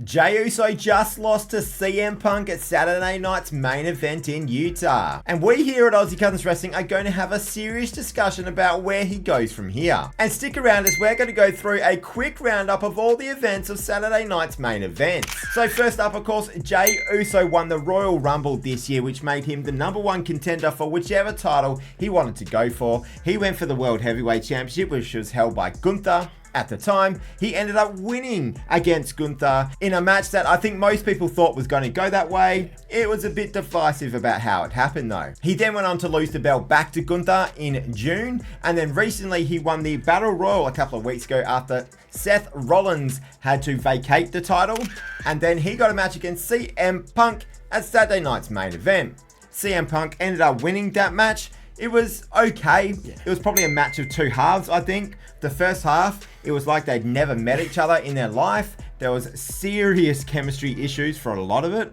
Jey Uso just lost to CM Punk at Saturday night's main event in Utah. And we here at Aussie Cousins Wrestling are going to have a serious discussion about where he goes from here. And stick around as we're going to go through a quick roundup of all the events of Saturday night's main event. So first up, of course, Jey Uso won the Royal Rumble this year, which made him the #1 contender for whichever title he wanted to go for. He went for the World Heavyweight Championship, which was held by Gunther. At the time, he ended up winning against Gunther in a match that I think most people thought was going to go that way. It was a bit divisive about how it happened though. He then went on to lose the belt back to Gunther in June, and then recently he won the Battle Royal a couple of weeks ago after Seth Rollins had to vacate the title, and then he got a match against CM Punk at Saturday night's main event. CM Punk ended up winning that match. It was okay. It was probably a match of two halves, I think. The first half, it was like they'd never met each other in their life. There was serious chemistry issues for a lot of it.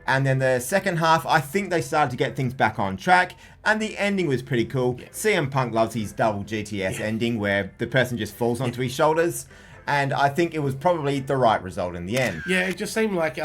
And then the second half, I think they started to get things back on track. And the ending was pretty cool. CM Punk loves his double GTS ending where the person just falls onto his shoulders. And I think it was probably the right result in the end. Yeah, it just seemed like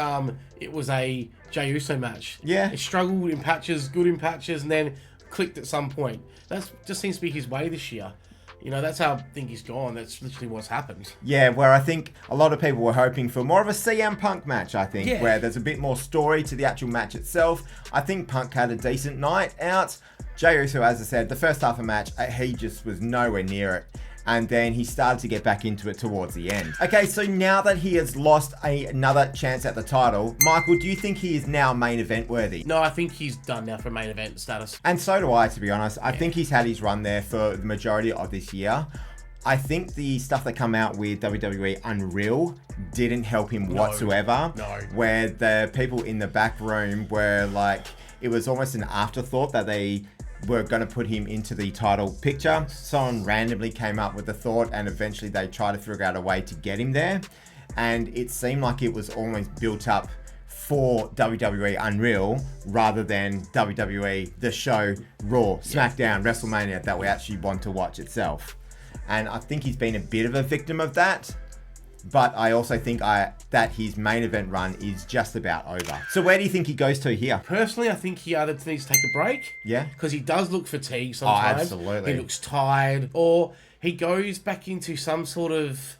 it was a Jey Uso match. Yeah. It struggled in patches, good in patches, and then clicked at some point. That just seems to be his way this year. You know, that's how I think he's gone. That's literally what's happened. Yeah, where I think a lot of people were hoping for more of a CM Punk match, I think, where there's a bit more story to the actual match itself. I think Punk had a decent night out. Jey Uso, as I said, the first half of the match, he just was nowhere near it. And then he started to get back into it towards the end. Okay, so now that he has lost another chance at the title, Michael, do you think he is now main event worthy? No, I think he's done now for main event status. And so do I, to be honest. I think he's had his run there for the majority of this year. I think the stuff that come out with WWE Unreal didn't help him whatsoever. No. Where the people in the back room were like, it was almost an afterthought that they were going to put him into the title picture. Someone randomly came up with the thought and eventually they tried to figure out a way to get him there. And it seemed like it was almost built up for WWE Unreal rather than WWE, the show, Raw, SmackDown, WrestleMania that we actually want to watch itself. And I think he's been a bit of a victim of that. But I also think that his main event run is just about over. So where do you think he goes to here? Personally, I think he either needs to take a break. Yeah. Because he does look fatigued sometimes. Oh, absolutely. He looks tired. Or he goes back into some sort of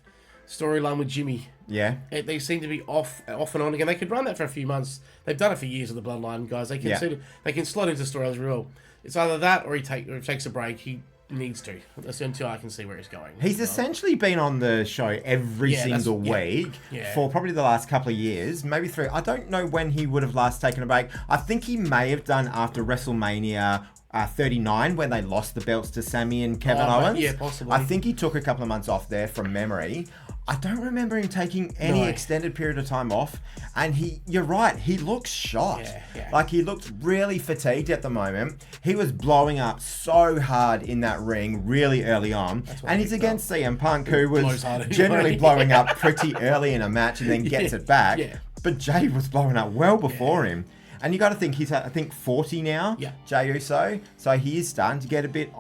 storyline with Jimmy. Yeah. They seem to be off and on again. They could run that for a few months. They've done it for years with the Bloodline guys. They can slot into storylines real well. It's either that or he takes a break. He needs to. That's until I can see where he's going. He's essentially been on the show every single week for probably the last couple of years, maybe 3. I don't know when he would have last taken a break. I think he may have done after WrestleMania 39 when they lost the belts to Sami and Kevin Owens. Yeah, possibly. I think he took a couple of months off there from memory. I don't remember him taking any extended period of time off. And you're right, he looks shot. Yeah. Like he looks really fatigued at the moment. He was blowing up so hard in that ring really early on. And he's against CM Punk, who was generally blowing up pretty early in a match and then gets it back. Yeah. But Jey was blowing up well before him. And you got to think he's, I think, 40 now, Jey Uso. So he is starting to get a bit.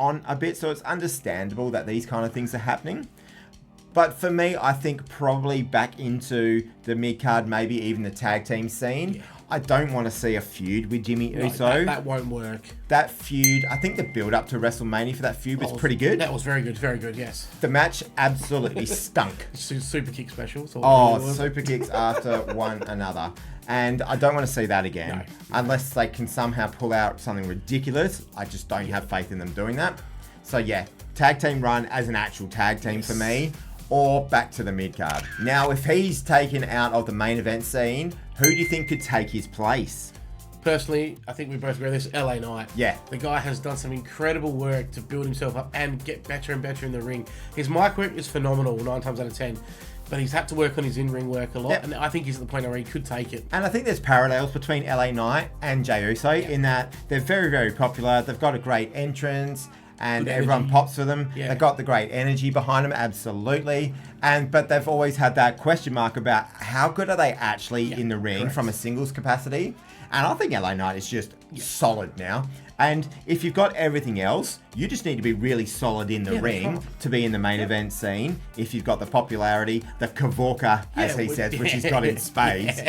So it's understandable that these kind of things are happening. But for me, I think probably back into the mid-card, maybe even the tag team scene. Yeah. I don't want to see a feud with Jimmy Uso. That won't work. That feud, I think the build-up to WrestleMania for that feud was pretty good. That was very good, yes. The match absolutely stunk. Super kick special. Super kicks after one another. And I don't want to see that again. No. Unless they can somehow pull out something ridiculous. I just don't have faith in them doing that. So yeah, tag team run as an actual tag team for me. Or back to the mid-card. Now, if he's taken out of the main event scene, who do you think could take his place? Personally, I think we both agree this, LA Knight. Yeah. The guy has done some incredible work to build himself up and get better and better in the ring. His mic work is phenomenal 9 times out of 10. But he's had to work on his in-ring work a lot, and I think he's at the point where he could take it. And I think there's parallels between LA Knight and Jey Uso in that they're very, very popular. They've got a great entrance. and Good everyone energy. pops for them. Yeah. They've got the great energy behind them, absolutely. But they've always had that question mark about how good are they actually in the ring from a singles capacity. And I think LA Knight is just solid now. And if you've got everything else, you just need to be really solid in the ring to be in the main event scene. If you've got the popularity, the Kavorka, as he says, which he's got in spades,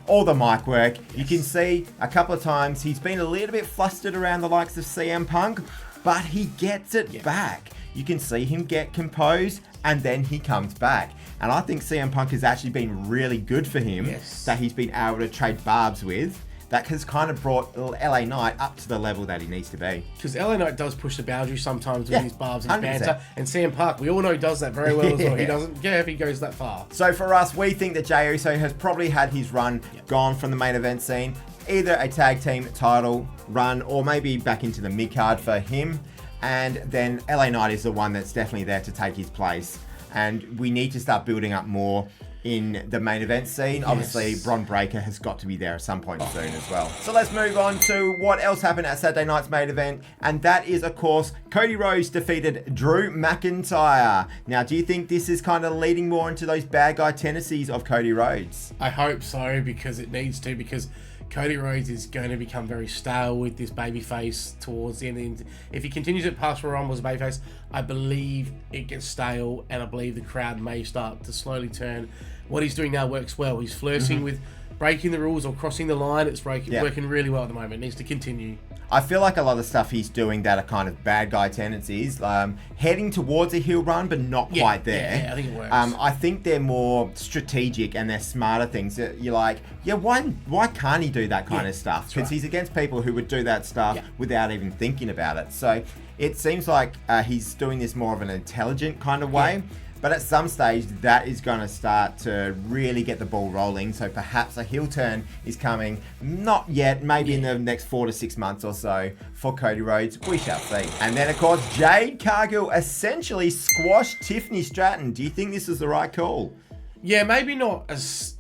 all the mic work. You can see a couple of times he's been a little bit flustered around the likes of CM Punk, but he gets it back. You can see him get composed, and then he comes back. And I think CM Punk has actually been really good for him, that he's been able to trade barbs with. That has kind of brought LA Knight up to the level that he needs to be. Because LA Knight does push the boundaries sometimes with his barbs and 100%. banter. And CM Punk, we all know, does that very well as well. He doesn't care if he goes that far. So for us, we think that Jey Uso has probably had his run gone from the main event scene. Either a tag team title run or maybe back into the mid-card for him. And then LA Knight is the one that's definitely there to take his place. And we need to start building up more in the main event scene. Obviously, Bron Breakker has got to be there at some point soon as well. So let's move on to what else happened at Saturday night's main event. And that is, of course, Cody Rhodes defeated Drew McIntyre. Now, do you think this is kind of leading more into those bad guy tendencies of Cody Rhodes? I hope so, because it needs to, because Cody Rhodes is going to become very stale with this babyface towards the end. If he continues it past where Ron was a babyface, I believe it gets stale, and I believe the crowd may start to slowly turn. What he's doing now works well. He's flirting with breaking the rules or crossing the line. It's working really well at the moment. It needs to continue. I feel like a lot of the stuff he's doing that are kind of bad guy tendencies, heading towards a heel run, but not quite there. Yeah, I think it works. I think they're more strategic and they're smarter things. You're like, why can't he do that kind of stuff? Because he's against people who would do that stuff without even thinking about it. So it seems like he's doing this more of an intelligent kind of way. But at some stage, that is going to start to really get the ball rolling. So perhaps a heel turn is coming. Not yet, maybe in the next 4 to 6 months or so for Cody Rhodes. We shall see. And then, of course, Jade Cargill essentially squashed Tiffany Stratton. Do you think this is the right call? Yeah, maybe not as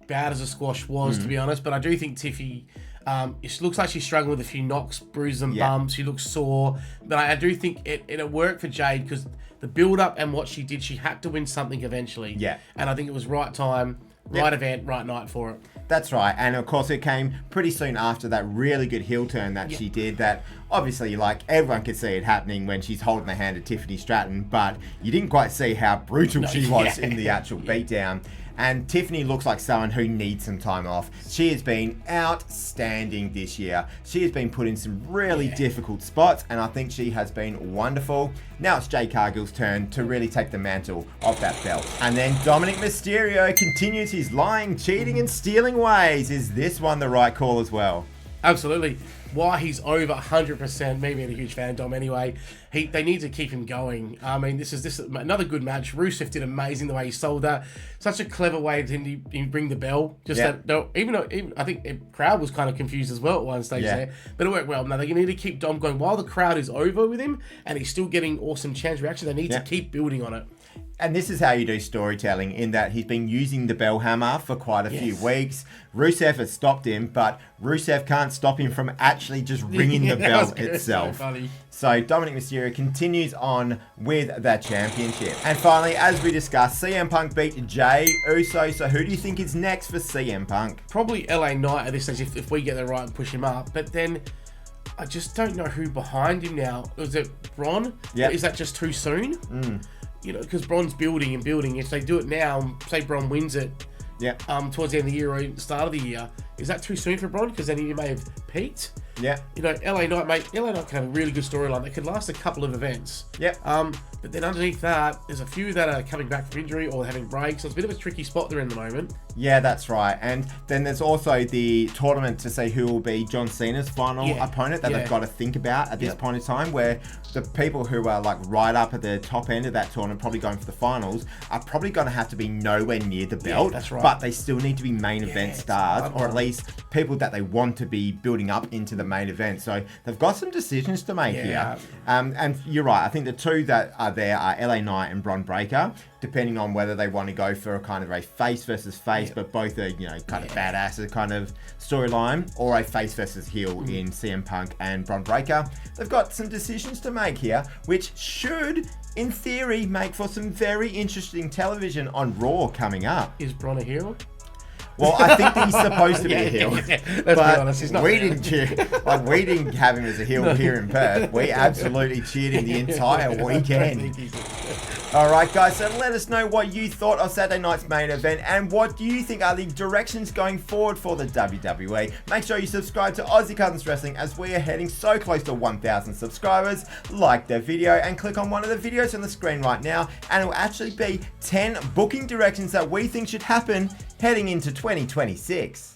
bad as a squash was, to be honest. But I do think Tiffy... it looks like she's struggling with a few knocks, bruises and bumps. She looks sore. But I do think it worked for Jade because the build-up and what she did, she had to win something eventually. Yeah. And I think it was right time, right event, right night for it. That's right. And, of course, it came pretty soon after that really good heel turn that she did that obviously, like, everyone could see it happening when she's holding the hand of Tiffany Stratton, but you didn't quite see how brutal she was in the actual beatdown. And Tiffany looks like someone who needs some time off. She has been outstanding this year. She has been put in some really difficult spots, and I think she has been wonderful. Now it's Jade Cargill's turn to really take the mantle of that belt. And then Dominik Mysterio continues his lying, cheating, and stealing ways. Is this one the right call as well? Absolutely. Why he's over 100%, me being a huge fan of Dom anyway, they need to keep him going. I mean, this is another good match. Rusev did amazing the way he sold that. Such a clever way to bring the bell. Just that, even I think the crowd was kind of confused as well at one stage there, but it worked well. Now they need to keep Dom going while the crowd is over with him, and he's still getting awesome chance reaction. They need to keep building on it. And this is how you do storytelling, in that he's been using the bell hammer for quite a few weeks. Rusev has stopped him, but Rusev can't stop him from actually just ringing the bell itself. So Dominik Mysterio continues on with that championship. And finally, as we discussed, CM Punk beat Jey Uso. So who do you think is next for CM Punk? Probably LA Knight at this stage if we get the right and push him up. But then I just don't know who behind him now. Was it Bron? Yeah. Is that just too soon? You know, because Bron's building and building. If they do it now, say Bron wins it towards the end of the year or the start of the year, is that too soon for Bron? Because then he may have peaked. Yeah. You know, LA Knight can have a really good storyline that could last a couple of events. Yeah. But then underneath that, there's a few that are coming back from injury or having breaks. So it's a bit of a tricky spot they're in the moment. Yeah, that's right. And then there's also the tournament to see who will be John Cena's final opponent that they've got to think about at this point in time, where the people who are like right up at the top end of that tournament, probably going for the finals, are probably going to have to be nowhere near the belt. That's right. But they still need to be main event stars, or at least face, people that they want to be building up into the main event. So they've got some decisions to make here. And you're right. I think the two that are there are LA Knight and Bron Breakker, depending on whether they want to go for a kind of a face versus face, but both are, you know, kind of badass kind of storyline, or a face versus heel in CM Punk and Bron Breakker. They've got some decisions to make here, which should, in theory, make for some very interesting television on Raw coming up. Is Bron a heel? Well, I think he's supposed to be a heel. Let's be honest, he's not. We didn't have him as a heel here in Perth. We absolutely cheered him the entire weekend. All right, guys, so let us know what you thought of Saturday night's main event and what do you think are the directions going forward for the WWE. Make sure you subscribe to Aussie Cousins Wrestling as we are heading so close to 1,000 subscribers. Like the video and click on one of the videos on the screen right now, and it will actually be 10 booking directions that we think should happen heading into 2026.